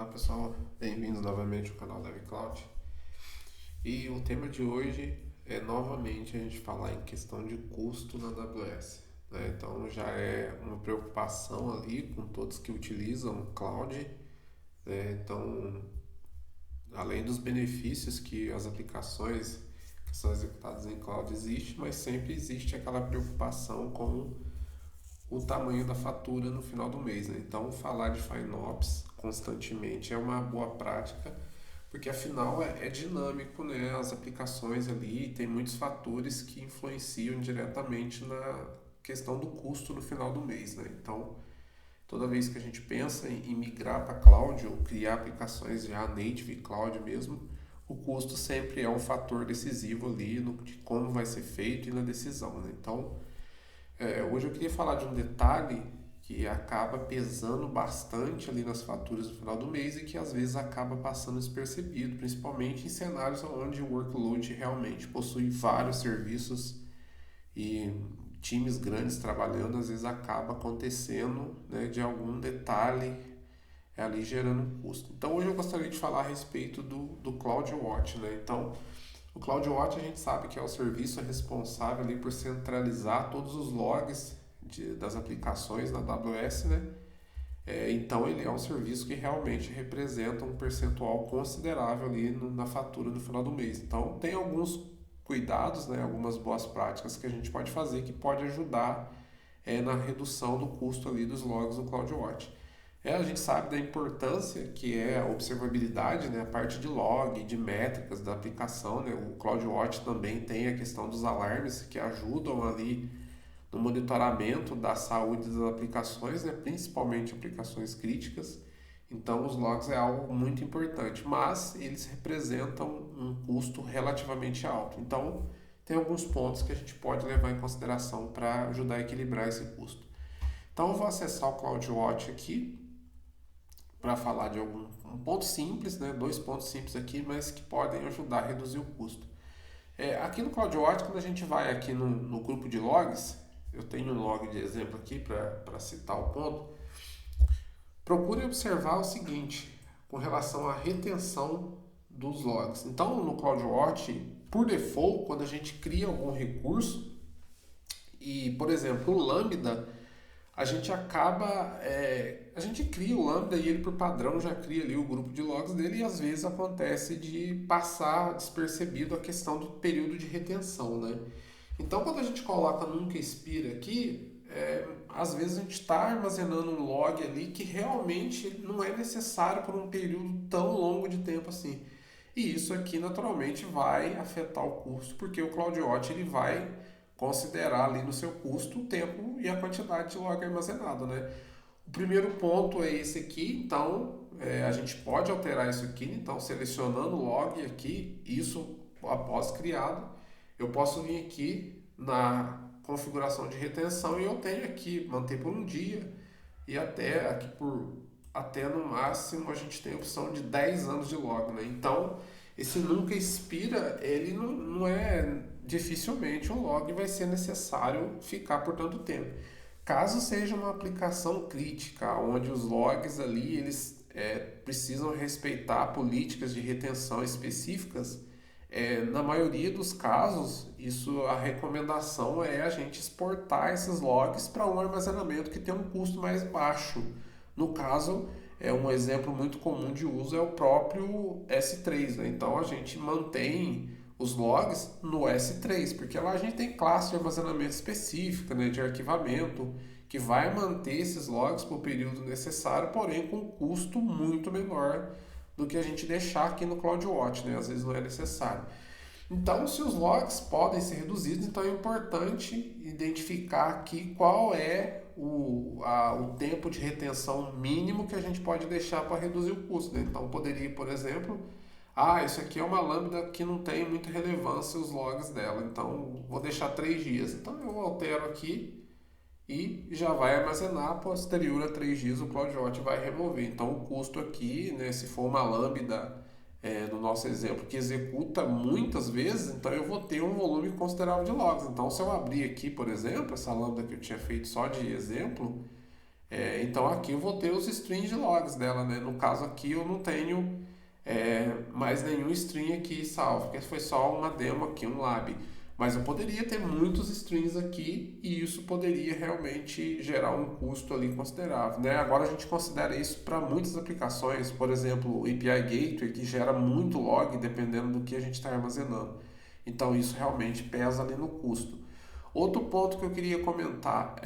Olá pessoal, bem-vindos novamente ao canal DevCloud. E o tema de hoje é novamente a gente falar em questão de custo na AWS, né? Então já é uma preocupação ali com todos que utilizam cloud, né? Então, além dos benefícios que as aplicações que são executadas em cloud existem, mas sempre existe aquela preocupação com o tamanho da fatura no final do mês, né? Então, falar de FinOps constantemente é uma boa prática, porque afinal é dinâmico, né? As aplicações ali tem muitos fatores que influenciam diretamente na questão do custo no final do mês, né? Então, toda vez que a gente pensa em migrar para cloud ou criar aplicações já native cloud mesmo, o custo sempre é um fator decisivo ali no, de como vai ser feito e na decisão, né? Então, hoje eu queria falar de um detalhe que acaba pesando bastante ali nas faturas no final do mês e que às vezes acaba passando despercebido, principalmente em cenários onde o workload realmente possui vários serviços e times grandes trabalhando, às vezes acaba acontecendo, né, de algum detalhe ali gerando um custo. Então hoje eu gostaria de falar a respeito do CloudWatch, né? Então o CloudWatch a gente sabe que é o serviço responsável ali por centralizar todos os logs das aplicações na AWS, né? Então ele é um serviço que realmente representa um percentual considerável ali na fatura no final do mês. Então tem alguns cuidados, né? Algumas boas práticas que a gente pode fazer que pode ajudar na redução do custo ali dos logs do CloudWatch. A gente sabe da importância que é a observabilidade, né? A parte de log, de métricas da aplicação, né? O CloudWatch também tem a questão dos alarmes que ajudam ali no monitoramento da saúde das aplicações, né? Principalmente aplicações críticas. Então, os logs é algo muito importante, mas eles representam um custo relativamente alto. Então, tem alguns pontos que a gente pode levar em consideração para ajudar a equilibrar esse custo. Então, eu vou acessar o CloudWatch aqui para falar de um ponto simples, né? Dois pontos simples aqui, mas que podem ajudar a reduzir o custo. Aqui no CloudWatch, quando a gente vai aqui no grupo de logs, eu tenho um log de exemplo aqui para citar o ponto. Procure observar o seguinte com relação à retenção dos logs. Então, no CloudWatch, por default, quando a gente cria algum recurso, e, por exemplo, o Lambda, a gente acaba. A gente cria o Lambda e ele, por padrão, já cria ali o grupo de logs dele e às vezes acontece de passar despercebido a questão do período de retenção, né? Então, quando a gente coloca nunca expira aqui, às vezes a gente está armazenando um log ali que realmente não é necessário por um período tão longo de tempo assim. E isso aqui naturalmente vai afetar o custo, porque o CloudWatch ele vai considerar ali no seu custo o tempo e a quantidade de log armazenado, né? O primeiro ponto é esse aqui, então a gente pode alterar isso aqui, então selecionando o log aqui, isso após criado, eu posso vir aqui na configuração de retenção e eu tenho aqui manter por um dia e até aqui por até no máximo a gente tem a opção de 10 anos de log, né? Então esse nunca expira, ele não é dificilmente um log vai ser necessário ficar por tanto tempo. Caso seja uma aplicação crítica, onde os logs ali eles precisam respeitar políticas de retenção específicas, na maioria dos casos, isso a recomendação é a gente exportar esses logs para um armazenamento que tem um custo mais baixo. No caso, um exemplo muito comum de uso é o próprio S3, né? Então a gente mantém os logs no S3, porque lá a gente tem classe de armazenamento específica, né, de arquivamento, que vai manter esses logs por período necessário, porém com um custo muito menor do que a gente deixar aqui no CloudWatch, né? Às vezes não é necessário. Então, se os logs podem ser reduzidos, então é importante identificar aqui qual é o tempo de retenção mínimo que a gente pode deixar para reduzir o custo, né? Então, poderia, por exemplo, isso aqui é uma lambda que não tem muita relevância os logs dela, então vou deixar 3 dias. Então, eu altero aqui e já vai armazenar posterior a 3 dias o CloudWatch vai remover. Então o custo aqui, né, se for uma lambda no nosso exemplo que executa muitas vezes, então eu vou ter um volume considerável de logs. Então se eu abrir aqui, por exemplo, essa lambda que eu tinha feito só de exemplo, Então aqui eu vou ter os strings de logs dela, né? No caso aqui eu não tenho mais nenhum string aqui salvo, porque foi só uma demo aqui, um lab. Mas eu poderia ter muitos strings aqui e isso poderia realmente gerar um custo ali considerável, né? Agora a gente considera isso para muitas aplicações, por exemplo, o API Gateway, que gera muito log dependendo do que a gente está armazenando. Então isso realmente pesa ali no custo. Outro ponto que eu queria comentar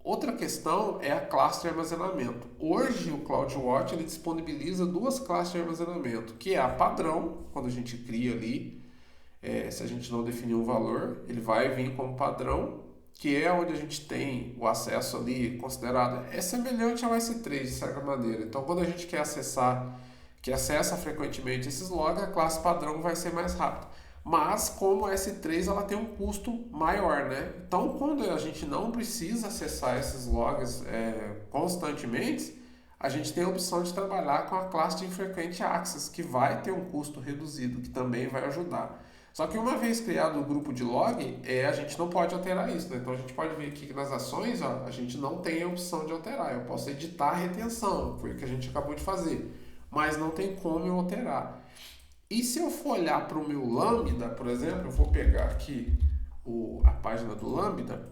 outra questão é a classe de armazenamento. Hoje o CloudWatch ele disponibiliza duas classes de armazenamento, que é a padrão, quando a gente cria ali, se a gente não definir um valor, ele vai vir como padrão, que é onde a gente tem o acesso ali considerado, é semelhante ao S3 de certa maneira. Então quando a gente quer acessar, que acessa frequentemente esses logs, a classe padrão vai ser mais rápida. Mas como a S3 ela tem um custo maior, né? Então quando a gente não precisa acessar esses logs constantemente, a gente tem a opção de trabalhar com a classe de infrequent access, que vai ter um custo reduzido, que também vai ajudar. Só que uma vez criado o grupo de log, a gente não pode alterar isso, né? Então a gente pode ver aqui que nas ações, ó, a gente não tem a opção de alterar. Eu posso editar a retenção, foi o que a gente acabou de fazer, mas não tem como eu alterar. E se eu for olhar para o meu Lambda, por exemplo, eu vou pegar aqui a página do Lambda.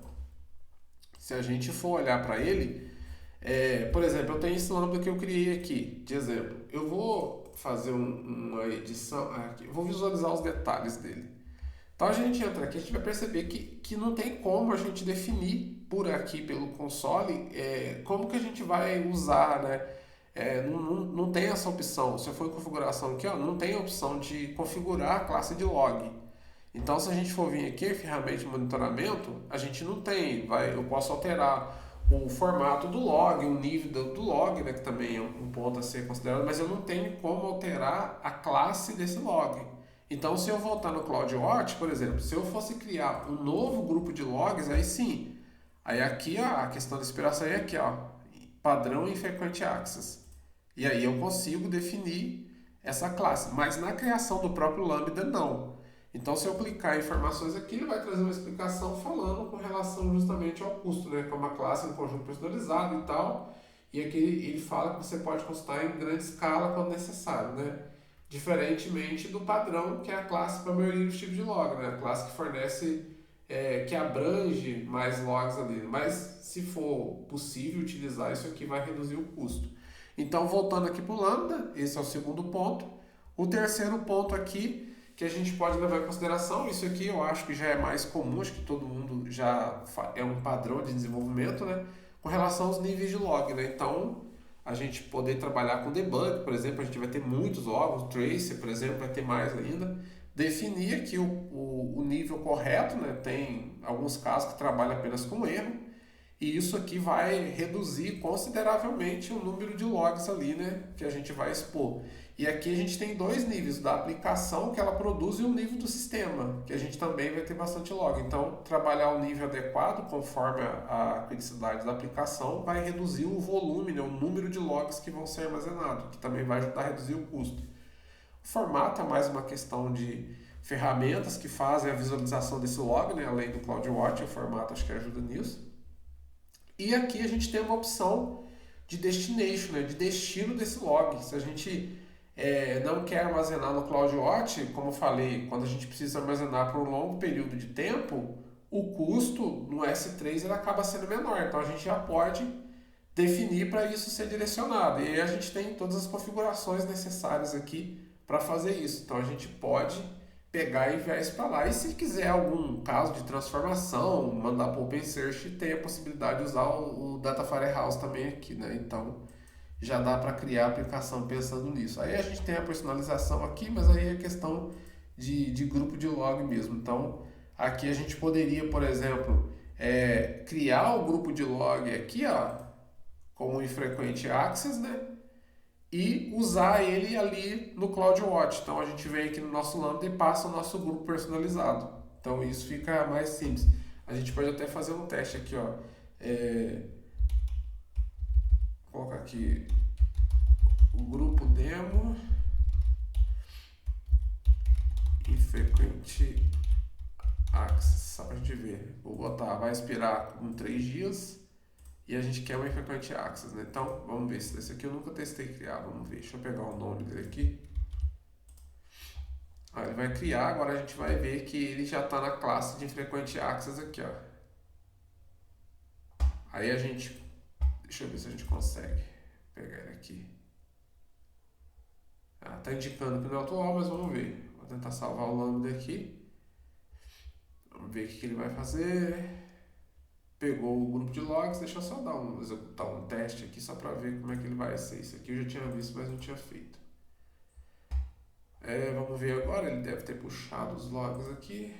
Se a gente for olhar para ele, por exemplo, eu tenho esse Lambda que eu criei aqui, de exemplo. Eu vou fazer uma edição aqui, eu vou visualizar os detalhes dele. Então a gente entra aqui, a gente vai perceber que não tem como a gente definir por aqui pelo console como que a gente vai usar, né? Não tem essa opção. Se eu for em configuração aqui, ó, não tem a opção de configurar a classe de log. Então, se a gente for vir aqui em ferramenta de monitoramento, a gente não tem. Eu posso alterar o formato do log, o nível do log, né, que também é um ponto a ser considerado, mas eu não tenho como alterar a classe desse log. Então, se eu voltar no CloudWatch, por exemplo, se eu fosse criar um novo grupo de logs, aí sim. Aí aqui ó, a questão da inspiração é aqui, ó, padrão e frequent access. E aí eu consigo definir essa classe, mas na criação do próprio Lambda não. Então se eu clicar em informações aqui, ele vai trazer uma explicação falando com relação justamente ao custo, né? Que é uma classe, um conjunto personalizado e tal. E aqui ele fala que você pode consultar em grande escala quando necessário, né? Diferentemente do padrão, que é a classe para a maioria dos tipos de log, né? A classe que fornece, que abrange mais logs ali. Mas se for possível utilizar, isso aqui vai reduzir o custo. Então, voltando aqui para o Lambda, esse é o segundo ponto. O terceiro ponto aqui, que a gente pode levar em consideração, isso aqui eu acho que já é mais comum, acho que todo mundo já é um padrão de desenvolvimento, né? Com relação aos níveis de log, né? Então, a gente poder trabalhar com debug, por exemplo, a gente vai ter muitos logs, o tracer, por exemplo, vai ter mais ainda. Definir aqui o nível correto, né? Tem alguns casos que trabalham apenas com erro, e isso aqui vai reduzir consideravelmente o número de logs ali, né, que a gente vai expor. E aqui a gente tem dois níveis, da aplicação que ela produz e o nível do sistema, que a gente também vai ter bastante log. Então, trabalhar o nível adequado, conforme a criticidade da aplicação, vai reduzir o volume, né, o número de logs que vão ser armazenados, que também vai ajudar a reduzir o custo. O formato é mais uma questão de ferramentas que fazem a visualização desse log, né, além do CloudWatch, o formato acho que ajuda nisso. E aqui a gente tem uma opção de destination, né, de destino desse log. Se a gente não quer armazenar no CloudWatch, como eu falei, quando a gente precisa armazenar por um longo período de tempo, o custo no S3 ele acaba sendo menor. Então a gente já pode definir para isso ser direcionado. E aí a gente tem todas as configurações necessárias aqui para fazer isso. Então a gente pode pegar e enviar isso para lá. E se quiser algum caso de transformação, mandar para o OpenSearch, tem a possibilidade de usar o Data Firehouse também aqui, né? Então já dá para criar a aplicação pensando nisso. Aí a gente tem a personalização aqui, mas aí é questão de grupo de log mesmo. Então aqui a gente poderia, por exemplo, criar o grupo de log aqui, ó, como infrequent access, né? E usar ele ali no CloudWatch. Então a gente vem aqui no nosso Lambda e passa o nosso grupo personalizado. Então isso fica mais simples. A gente pode até fazer um teste aqui, ó. Vou colocar aqui o grupo demo infrequent access, só pra gente ver. Vou botar, vai expirar em 3 dias E a gente quer uma frequent access, né? Então, vamos ver se esse aqui eu nunca testei criar. Vamos ver, deixa eu pegar o nome dele aqui. Ele vai criar, agora a gente vai ver que ele já está na classe de frequent access aqui, ó. Aí a gente, deixa eu ver se a gente consegue pegar ele aqui. Tá indicando que não é atual, mas vamos ver. Vou tentar salvar o lambda aqui. Vamos ver o que ele vai fazer. Pegou o grupo de logs, deixa eu só executar um teste aqui só para ver como é que ele vai ser. Isso aqui eu já tinha visto, mas não tinha feito. Vamos ver agora, ele deve ter puxado os logs aqui.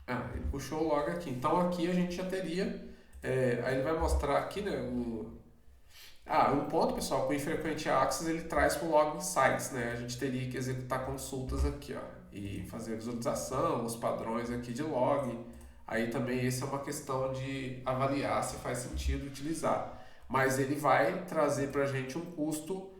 Ele puxou o log aqui. Então aqui a gente já teria. Aí ele vai mostrar aqui, né? Um ponto, pessoal, com o infrequent access ele traz para o log insights, né? A gente teria que executar consultas aqui, ó, e fazer a visualização, os padrões aqui de log. Aí também essa é uma questão de avaliar se faz sentido utilizar. Mas ele vai trazer para a gente um custo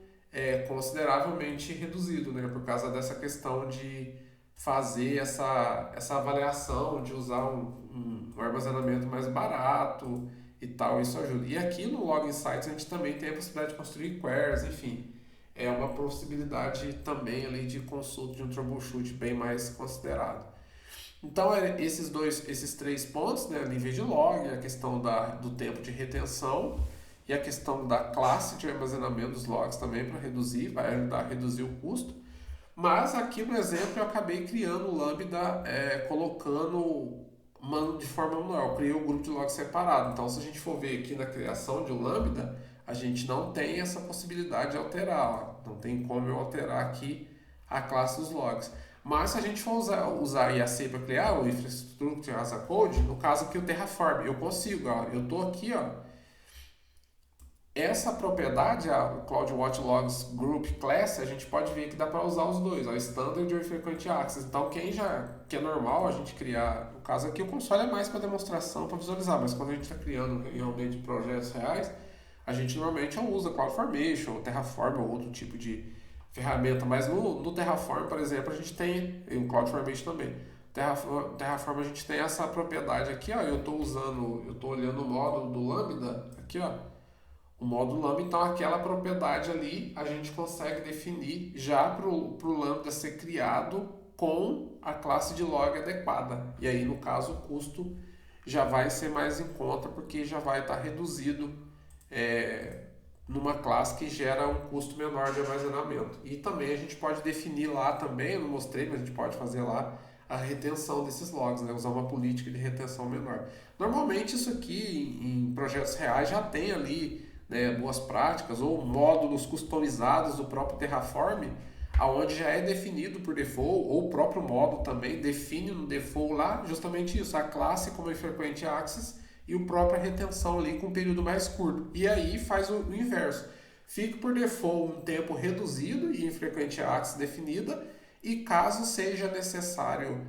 consideravelmente reduzido, né? Por causa dessa questão de fazer essa avaliação, de usar um armazenamento mais barato e tal, isso ajuda. E aqui no Log Insights a gente também tem a possibilidade de construir queries, enfim, é uma possibilidade também ali de consulta de um troubleshoot bem mais considerado. Então, esses 3 pontos, né, nível de log, a questão do tempo de retenção e a questão da classe de armazenamento dos logs também para reduzir, vai ajudar a reduzir o custo. Mas aqui no exemplo eu acabei criando o Lambda, colocando de forma manual. Eu criei um grupo de logs separado. Então, se a gente for ver aqui na criação de um Lambda, a gente não tem essa possibilidade de alterar. Não tem como eu alterar aqui a classe dos logs. Mas se a gente for usar IAC para criar o Infrastructure as a Code, no caso aqui o Terraform, eu consigo. Eu estou aqui, essa propriedade, o CloudWatch Logs Group Class, a gente pode ver que dá para usar os dois, Standard e Frequent Access. Então, que é normal a gente criar, no caso aqui o console é mais para demonstração, para visualizar, mas quando a gente está criando realmente projetos reais, a gente normalmente usa CloudFormation, Terraform ou outro tipo de ferramenta, mas no Terraform, por exemplo, a gente tem, e o CloudFormation também, Terraform a gente tem essa propriedade aqui, eu estou olhando o módulo do Lambda, aqui, o módulo Lambda, então aquela propriedade ali a gente consegue definir já para o Lambda ser criado com a classe de log adequada. E aí, no caso, o custo já vai ser mais em conta porque já vai estar reduzido numa classe que gera um custo menor de armazenamento. E também a gente pode definir lá também, eu não mostrei, mas a gente pode fazer lá a retenção desses logs, né? Usar uma política de retenção menor. Normalmente isso aqui em projetos reais já tem ali, né, boas práticas ou módulos customizados do próprio Terraform, aonde já é definido por default, ou o próprio módulo também define no default lá justamente isso, a classe como frequent access e o própria retenção ali com um período mais curto. E aí faz o inverso. Fica por default um tempo reduzido e frequent access definida, e caso seja necessário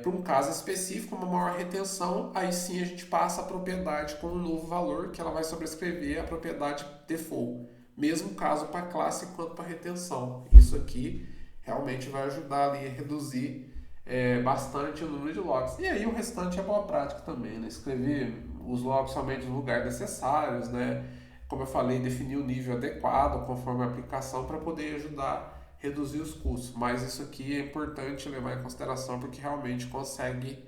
para um caso específico, uma maior retenção, aí sim a gente passa a propriedade com um novo valor que ela vai sobrescrever a propriedade default. Mesmo caso para classe quanto para retenção. Isso aqui realmente vai ajudar ali a reduzir bastante o número de logs. E aí o restante é boa prática também, né? Escrever os logs somente nos lugares necessários, né? Como eu falei, definir o nível adequado conforme a aplicação para poder ajudar a reduzir os custos. Mas isso aqui é importante levar em consideração porque realmente consegue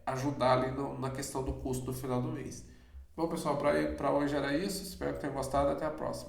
ajudar ali na questão do custo no final do mês. Bom, pessoal, para hoje era isso. Espero que tenham gostado. Até a próxima.